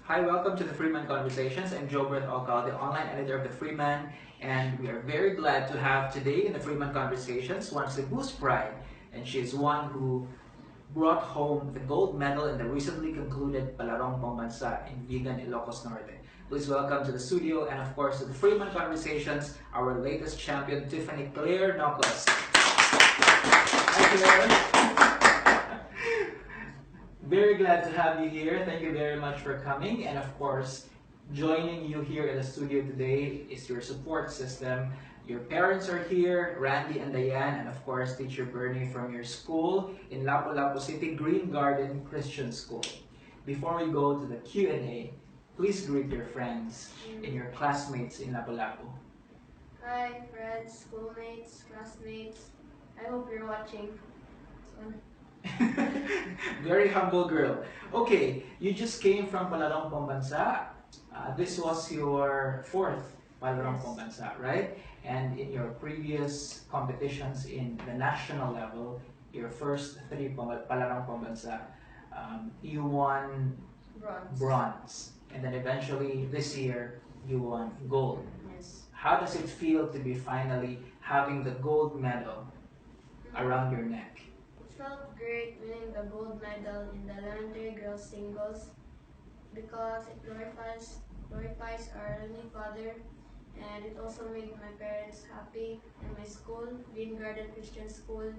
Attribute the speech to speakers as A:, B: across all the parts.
A: Hi, welcome to the Freeman Conversations. I'm Jobert Ocal, the online editor of the Freeman, and we are very glad to have today in the Freeman Conversations one Cebu's pride, and she is one who brought home the gold medal in the recently concluded Palarong Pambansa in Vigan, Ilocos Norte. Please welcome to the studio and of course to the Freeman Conversations, our latest champion, Tiffany Nocos. Hi, Claire. Very glad to have you here. Thank you very much for coming. And of course, joining you here in the studio today is your support system. Your parents are here, Randy and Diane, and of course, Teacher Bernie from your school in Lapu-Lapu City, Green Garden Christian School. Before we go to the Q&A, please greet your friends and your classmates in Lapu-Lapu.
B: Hi friends, schoolmates, classmates. I hope you're watching.
A: Very humble girl. Okay, you just came from Palarong Pambansa. This was your fourth Palarong
B: Yes.
A: Pambansa, right? And in your previous competitions in the national level, your first three Palarong Pambansa, you won bronze. And then eventually this year, you won gold.
B: Yes.
A: How does it feel to be finally having the gold medal around your neck?
B: It felt great winning the gold medal in the elementary girls singles because it glorifies our Heavenly Father, and it also made my parents happy, and my school, Green Garden Christian School,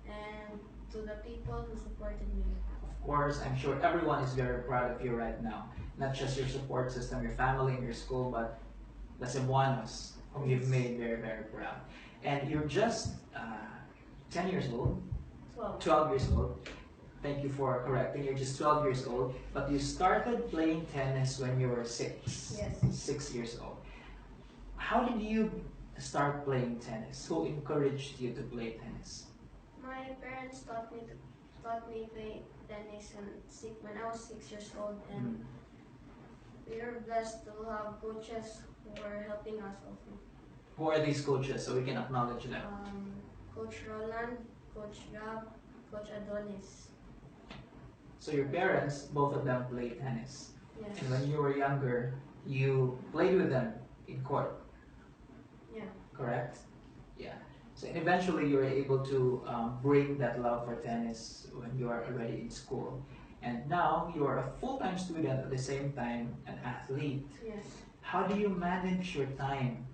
B: and to the people who supported me.
A: Of course, I'm sure everyone is very proud of you right now. Not just your support system, your family, and your school, but the Cebuanos, whom you've made very, very proud. And you're just 10 years old, 12 years old. Thank you for correcting. You're just 12 years old, but you started playing tennis when you were 6.
B: Yes.
A: 6 years old. How did you start playing tennis? Who encouraged you to play tennis?
B: My parents taught me play tennis when I was 6 years old, and we are blessed to have coaches who are helping us also.
A: Who are these coaches so we can acknowledge them?
B: Coach Roland, Coach Gab, Coach Adonis.
A: So your parents, both of them played tennis.
B: Yes.
A: And when you were younger, you played with them in court.
B: Yeah.
A: Correct? Yeah. So eventually you were able to bring that love for tennis when you are already in school. And now you are a full-time student at the same time an athlete.
B: Yes.
A: How do you manage your time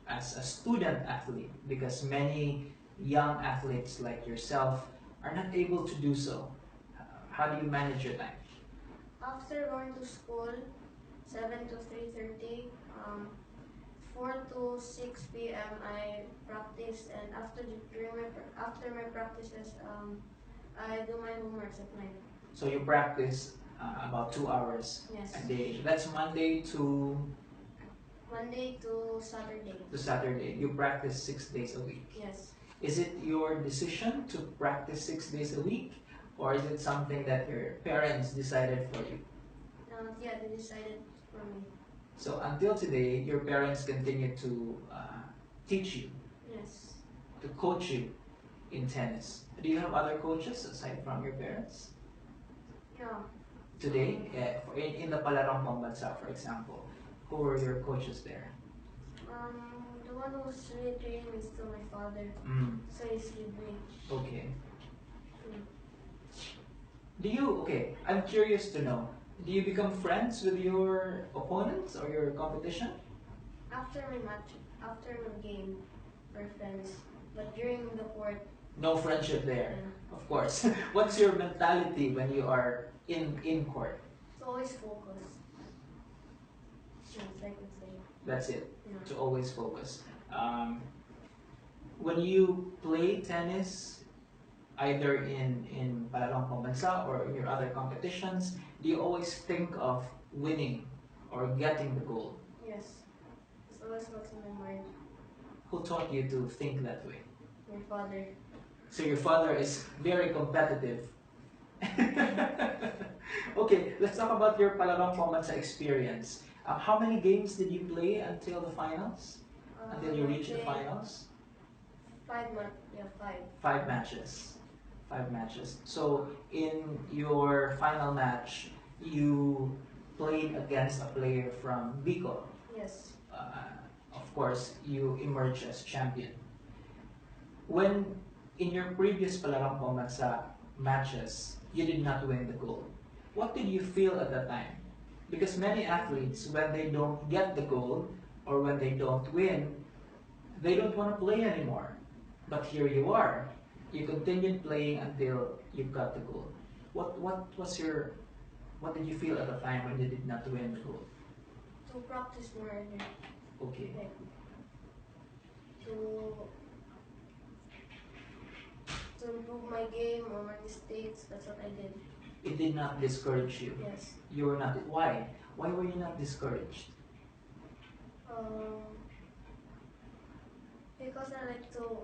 A: as a student athlete? Because many young athletes like yourself are not able to do so. How do you manage your time?
B: After going to school, 7 to 3:30, 4 to 6 p.m. I practice, and after my practices, I do my homeworks at night.
A: So you practice about 2 hours
B: Yes.
A: a day. That's Monday to Saturday. You practice 6 days a week.
B: Yes.
A: Is it your decision to practice 6 days a week, or is it something that your parents decided for you?
B: Yeah, they decided for me.
A: So until today, your parents continue to teach you,
B: Yes.
A: to coach you in tennis. Do you have other coaches aside from your parents?
B: Yeah.
A: Today, in the Palarong Pambansa, for example, who were your coaches there?
B: The one who's really training me is still my father. So he's with me.
A: Okay. I'm curious to know, do you become friends with your opponents or your competition?
B: After my game, we're friends. But during the court,
A: No friendship there,
B: yeah.
A: of course. What's your mentality when you are in court?
B: It's always focus. Yes, I could say.
A: That's it,
B: Yeah.
A: to always focus. When you play tennis, either in Palarong Pambansa or in your other competitions, do you always think of winning or getting the gold?
B: Yes. It's always what's in my mind.
A: Who taught you to think that way?
B: My father.
A: So your father is very competitive. Okay, let's talk about your Palarong Pambansa experience. How many games did you play until the finals? Until you reached the finals?
B: 5 months. Yeah, 5.
A: 5 matches. 5 matches. So in your final match, you played against a player from Bicol.
B: Yes.
A: Of course, you emerged as champion. When in your previous Palarong Pambansa matches, you did not win the gold, what did you feel at that time? Because many athletes, when they don't get the gold or when they don't win, they don't want to play anymore. But here you are. You continued playing until you got the gold. What did you feel at the time when you did not win the gold?
B: To practice more and
A: Okay.
B: like to improve my game or my mistakes. That's what I did.
A: It did not discourage you.
B: Yes.
A: You were not. Why? Why were you not discouraged?
B: Um, because I like to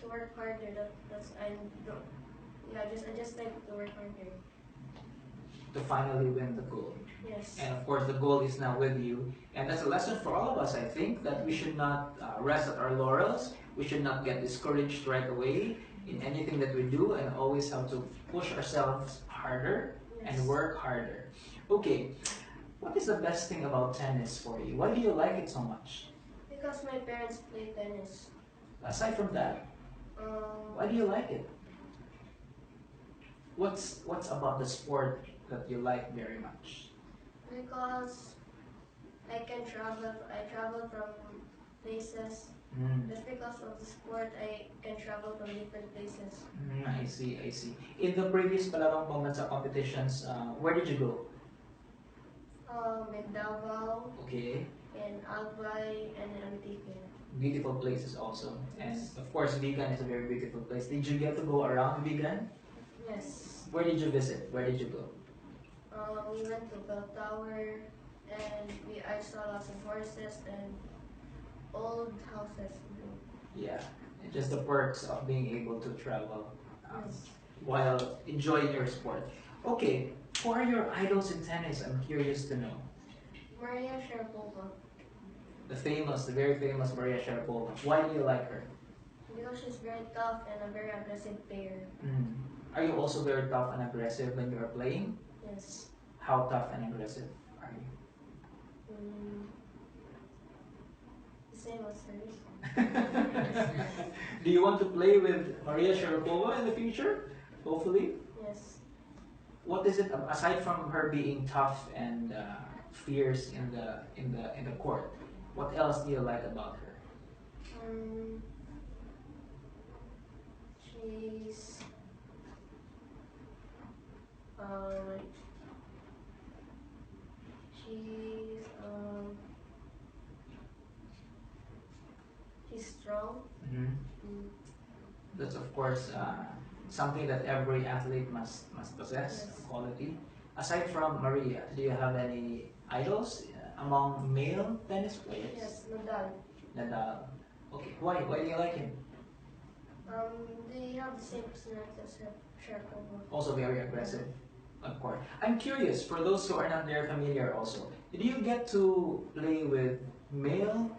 B: work harder. That's I don't. Yeah, I just like to work harder.
A: To finally win the gold.
B: Yes.
A: And of course, the goal is now with you. And that's a lesson for all of us, I think, that we should not rest at our laurels. We should not get discouraged right away in anything that we do and always have to push ourselves harder and
B: Yes.
A: work harder. Okay, what is the best thing about tennis for you? Why do you like it so much?
B: Because my parents play tennis.
A: Aside from that, why do you like it? What's about the sport that you like very much?
B: Because I can travel. I travel from places. Just because of the sport, I can travel from different places.
A: I see, I see. In the previous Palarong Pambansa competitions, where did you go?
B: In Davao,
A: Okay,
B: in Albay, and in Antique.
A: beautiful places also. And
B: Yes.
A: of course, Vigan is a very beautiful place. Did you get to go around Vigan?
B: Yes.
A: Where did you visit? Where did you go?
B: We went to Bell Tower, and I saw lots of horses and old houses.
A: Yeah, and just the perks of being able to travel
B: Yes.
A: while enjoying your sport. Okay, who are your idols in tennis? I'm curious to know.
B: Maria Sharapova,
A: The very famous Maria Sharapova. Why do you like her?
B: because she's very tough and a very aggressive player.
A: Mm. Are you also very tough and aggressive when you are playing?
B: Yes.
A: How tough and aggressive are you?
B: The same as hers.
A: Do you want to play with Maria Sharapova in the future? Hopefully.
B: Yes.
A: What is it aside from her being tough and fierce in the court? What else do you like about her?
B: Um, she's like she's strong.
A: Mhm. That's of course something that every athlete must possess,
B: Yes.
A: a quality. Aside from Maria, do you have any idols among male tennis players?
B: Yes, Nadal.
A: Nadal. Okay, why do you like him?
B: They have the same personality as Sharapova.
A: Also very aggressive, of course. I'm curious, for those who are not there familiar also, did you get to play with male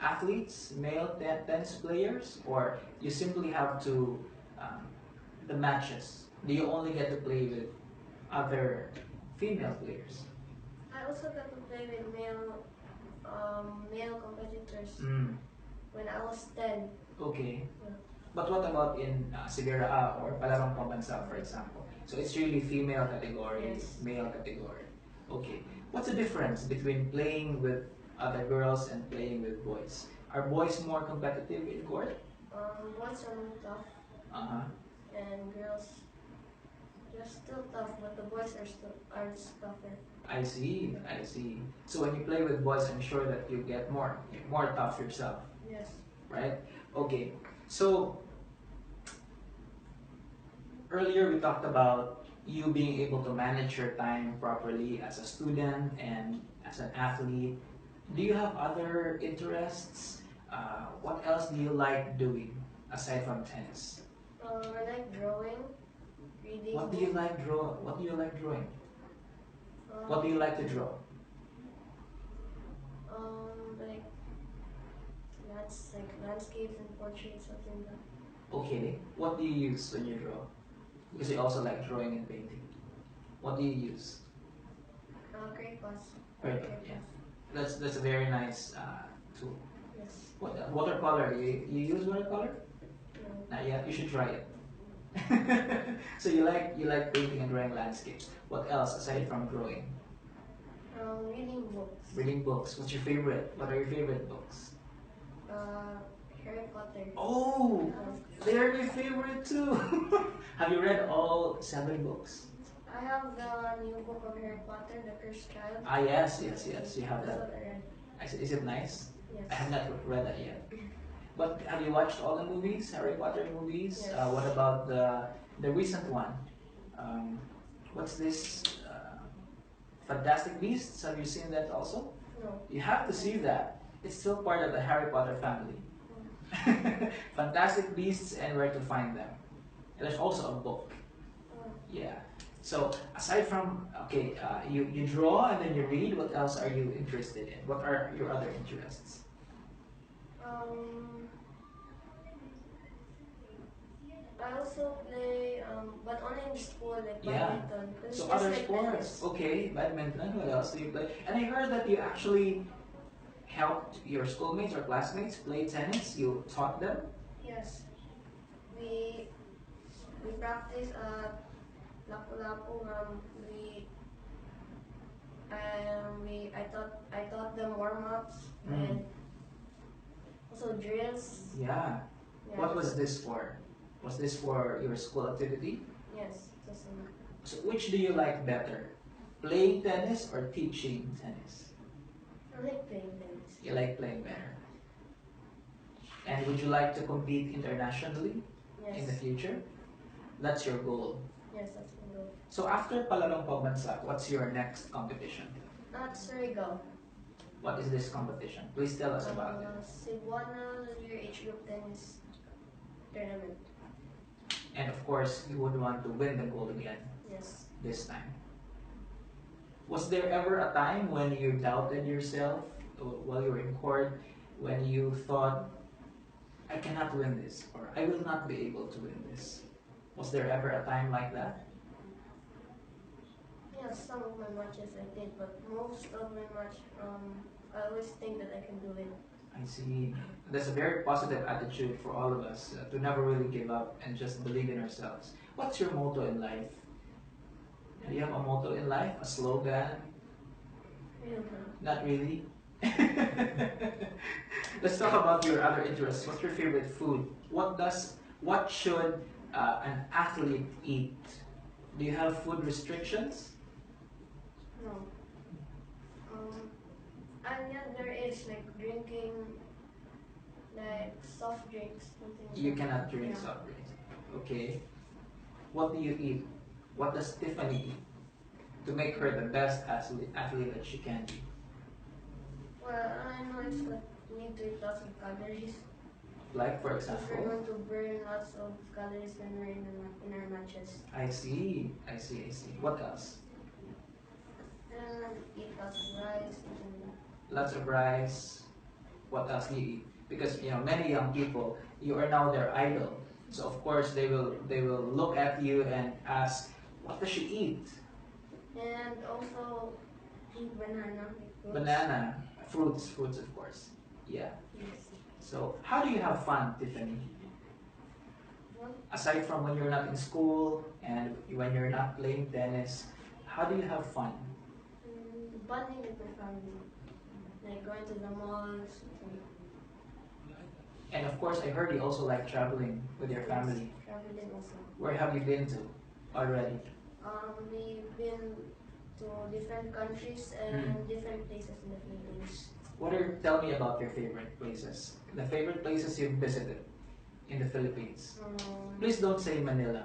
A: athletes, male tennis players, or you simply have to um, the matches? Do you only get to play with other female players?
B: I also got to play with male competitors when I was 10.
A: Okay.
B: Yeah.
A: But what about in Sibera or Palarong Pambansa, for example? So it's really female category,
B: Yes.
A: male category. Okay. What's the difference between playing with other girls and playing with boys? Are boys more competitive in court?
B: Boys are more tough
A: Uh-huh.
B: and girls they're still tough, but the boys are tougher.
A: I see, I see. So when you play with boys, I'm sure that you get more tough yourself,
B: Yes.
A: right? Okay. So earlier we talked about you being able to manage your time properly as a student and as an athlete. Do you have other interests? What else do you like doing aside from tennis?
B: I like drawing, reading.
A: What do you like draw? What do you like drawing?
B: Um,
A: What do you like to draw?
B: like landscapes and portraits, something like that.
A: Okay. What do you use when you draw? Because you also like drawing and painting. What do you use?
B: Great Pass.
A: Great,
B: Great
A: yeah.
B: Pass.
A: That's a very nice tool.
B: Yes.
A: What watercolor? You use watercolor?
B: No.
A: Not yet. You should try it. So you like painting and drawing landscapes. What else aside from drawing?
B: Reading books.
A: Reading books. What's your favorite? What are your favorite books?
B: Harry Potter.
A: Oh,
B: Yes.
A: they're my favorite too. Have you read all 7 books?
B: I have the new book of Harry Potter, The Cursed Child.
A: Ah, yes. You have
B: That's
A: that.
B: what I read.
A: Is it nice?
B: Yes.
A: I have not read that yet. But have you watched all the movies, Harry Potter movies?
B: Yes.
A: What about the recent one? What's this? Fantastic Beasts. Have you seen that also?
B: No.
A: You have to see that. It's still part of the Harry Potter family. Fantastic Beasts and Where to Find Them. And there's also a book. Yeah. So aside from you draw and then you read. What else are you interested in? What are your other interests?
B: I also play, but only in school, like
A: Yeah.
B: badminton. It's
A: So
B: just
A: other
B: like
A: sports.
B: tennis.
A: Okay, badminton. What else do you play? And I heard that you actually helped your schoolmates or classmates play tennis. You taught them.
B: Yes. We we practice at Lapu-Lapu. I taught them warm-ups and also drills.
A: Yeah.
B: Yeah.
A: What was this for? Was this for your school activity?
B: Yes. Just
A: So which do you like better? Playing tennis or teaching tennis?
B: I like playing tennis.
A: You like playing better. And would you like to compete internationally in the
B: Yes.
A: future? That's your goal.
B: Yes, that's my goal.
A: So after Palarong Pambansa, what's your next competition?
B: That's Surigao.
A: What is this competition? Please tell us about it.
B: Cebuana Junior Age Group Tennis Tournament.
A: And of course, you would want to win the gold again
B: Yes.
A: this time. Was there ever a time when you doubted yourself while you were in court, when you thought, I cannot win this, or I will not be able to win this? Was there ever a time like that?
B: Yeah, some of my matches I did, but most of my match, I always think that I can do it.
A: I see. That's a very positive attitude for all of us to never really give up and just believe in ourselves. What's your motto in life? Do you have a motto in life? A slogan?
B: I don't know.
A: Not really. Let's talk about your other interests. What's your favorite food? What should an athlete eat? Do you have food restrictions?
B: No. And yeah, there is like drinking, like soft drinks, something like
A: You
B: that.
A: cannot drink
B: Yeah.
A: soft drinks. Okay. What do you eat? What does Tiffany eat to make her the best athlete that she can be?
B: Well, I know it's like we need to eat lots of calories.
A: Like, for
B: If we're
A: example?
B: going to burn lots of calories when we're in our matches.
A: I see. What else?
B: And eat lots of rice, something like that.
A: Lots of rice. What else do you eat? Because many young people, you are now their idol. So of course they will look at you and ask, what does she eat?
B: And also eat banana. Like fruits.
A: Banana, fruits of course. Yeah.
B: Yes.
A: So how do you have fun, Tiffany?
B: What?
A: Aside from when you're not in school and when you're not playing tennis, how do you have fun?
B: Bonding with my family. Like going to the malls.
A: And of course, I heard you also like traveling with your family.
B: Traveling also.
A: Where have you been to already?
B: We've been to different countries and different places in the Philippines.
A: Tell me about your favorite places. The favorite places you've visited in the Philippines. Please don't say Manila.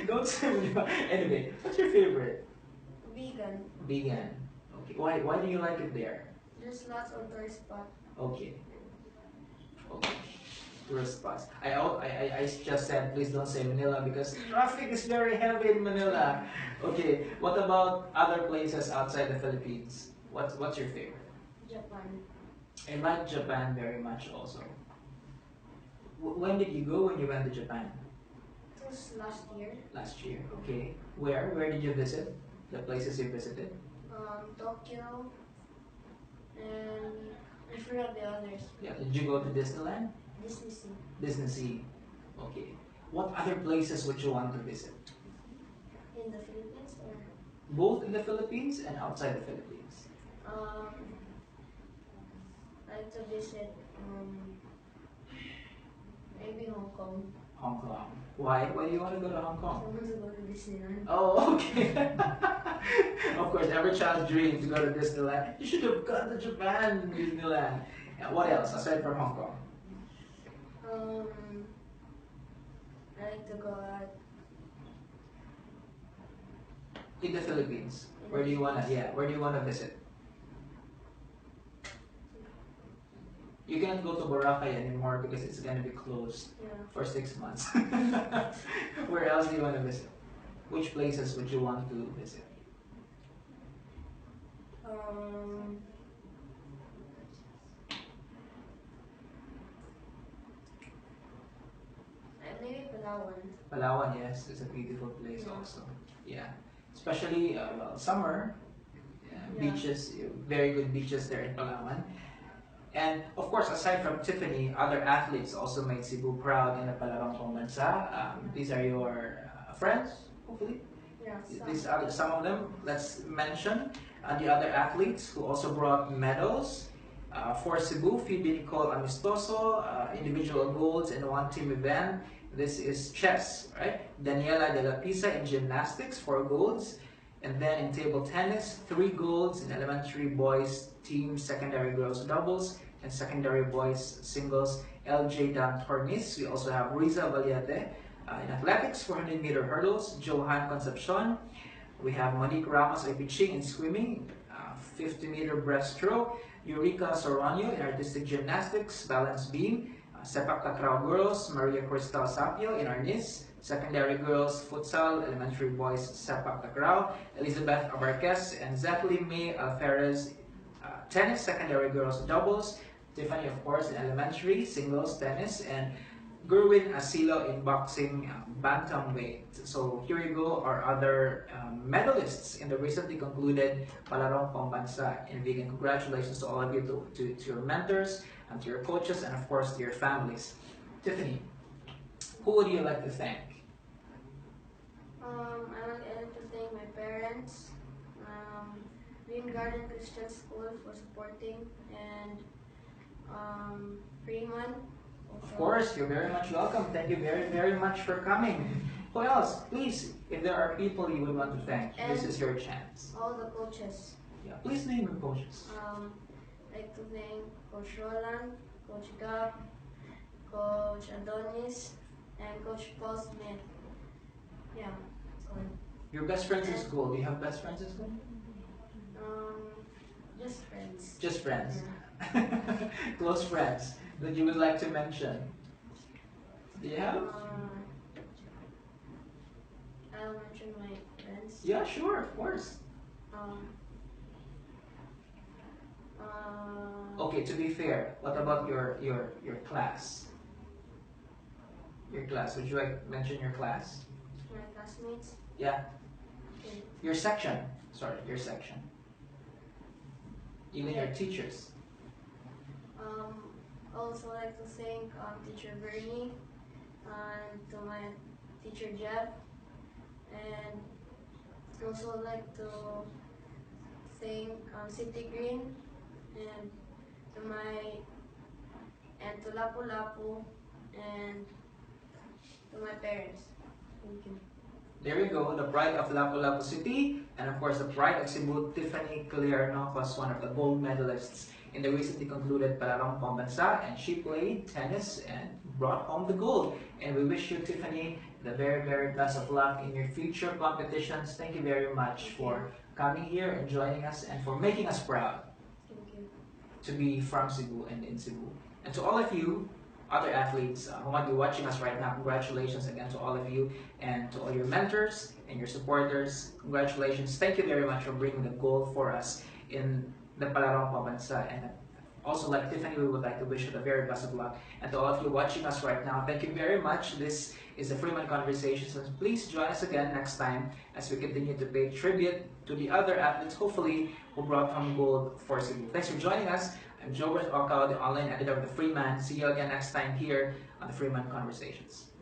A: Don't say Manila. Anyway, what's your favorite?
B: Vegan.
A: Vegan. Okay. Why do you like it there?
B: There's lots of tourist spots.
A: Okay. Tourist spots. I just said please don't say Manila because traffic is very heavy in Manila. Okay. What about other places outside the Philippines? What's your favorite?
B: Japan.
A: I like Japan very much also. When did you go when you went to Japan?
B: It was last year.
A: Last year. Okay. Where did you visit The places you visited?
B: Tokyo, and I forgot the others.
A: Yeah. Did you go to Disneyland?
B: Disney Sea.
A: Disney Sea. Okay. What other places would you want to visit?
B: In the Philippines or?
A: Both in the Philippines and outside the Philippines.
B: I like to visit maybe Hong Kong.
A: Hong Kong. Why? Why do you want to go to Hong
B: I
A: Kong?
B: want to go to Disneyland.
A: Oh, okay. Of course, every child's dream to go to Disneyland. You should have gone to Japan, Disneyland. And what else aside from Hong Kong?
B: I like to go out.
A: In the Philippines. Where do you wanna? Yeah. Where do you wanna visit? You cannot go to Boracay anymore because it's gonna be closed
B: Yeah.
A: for 6 months. Where else do you wanna visit? Which places would you want to visit?
B: Maybe Palawan.
A: Palawan, yes, it's a beautiful place
B: Yeah.
A: also. Yeah, especially well, summer. Yeah,
B: Yeah.
A: beaches, very good beaches there in Palawan. And of course, aside from Tiffany, other athletes also made Cebu proud in the Palarong Pambansa. These are your friends, hopefully.
B: Yeah.
A: These are some of them. Let's mention the other athletes who also brought medals. For Cebu, Phoebe Nicole Amistoso, individual golds in one team event. This is chess, right? Daniela De La Pisa in gymnastics, 4 golds. And then in table tennis, 3 golds in elementary boys team, secondary girls doubles, and secondary boys singles. LJ Dan Tornis. We also have Riza Valiate in athletics, 400 meter hurdles. Johan Concepcion. We have Monique Ramos Epiching in swimming, 50 meter breaststroke. Eureka Soronio in artistic gymnastics, balance beam. Sepak Takraw girls, Maria Cristal Sapio in arnis. Secondary girls, futsal. Elementary boys, Sepak Takraw. Elizabeth Abarquez and Zetli May Alferez, tennis. Secondary girls, doubles. Tiffany, of course, in elementary, singles, tennis. And Gerwin Asilo in boxing, bantamweight. So here you go, our other medalists in the recently concluded Palarong Pambansa in vegan. Congratulations to all of you, to your mentors, and to your coaches, and of course to your families. Tiffany, who would you like to thank?
B: I would like to thank my parents, Green Garden Christian School for supporting, and Freeman.
A: Of course, you're very much welcome. Thank you very, very much for coming. Who else? Please, if there are people you would want to thank,
B: And
A: this is your chance.
B: all the coaches.
A: Yeah, please name your coaches.
B: I'd like to thank Coach Roland, Coach Gab, Coach Adonis, and Coach Paul Smith. Yeah, so,
A: Your best friends in school. Do you have best friends in school?
B: just friends.
A: Just friends.
B: Yeah.
A: Close friends that you would like to mention. Do you have?
B: I'll mention my friends.
A: Yeah, sure, of course. Okay, to be fair, what about your class? Your class. Would you like to mention your class?
B: My classmates.
A: Yeah.
B: Okay.
A: Your section. Sorry, your section. Even your teachers.
B: Also like to thank Teacher Bernie and to my teacher Jeff, and also like to thank City Green and to Lapu Lapu and to my parents. Thank you.
A: There we go, the pride of Lapu-Lapu City, and of course the pride of Cebu, Tiffany Nocos, one of the gold medalists in the recently concluded Palarong Pambansa, and she played tennis and brought home the gold. And we wish you, Tiffany, the very, very best of luck in your future competitions. Thank you very much for coming here and joining us and for making us proud
B: Thank you.
A: to be from Cebu and in Cebu. And to all of you, other athletes who might be watching us right now, congratulations again to all of you, and to all your mentors and your supporters, congratulations. Thank you very much for bringing the gold for us in the Palarong Pambansa, and Also, like Tiffany, we would like to wish you the very best of luck. And to all of you watching us right now, thank you very much. This is the Freeman Conversations. And please join us again next time as we continue to pay tribute to the other athletes, hopefully, who brought home gold for Cebu. Thanks for joining us. I'm Jobert Ocao, the online editor of the Freeman. See you again next time here on the Freeman Conversations.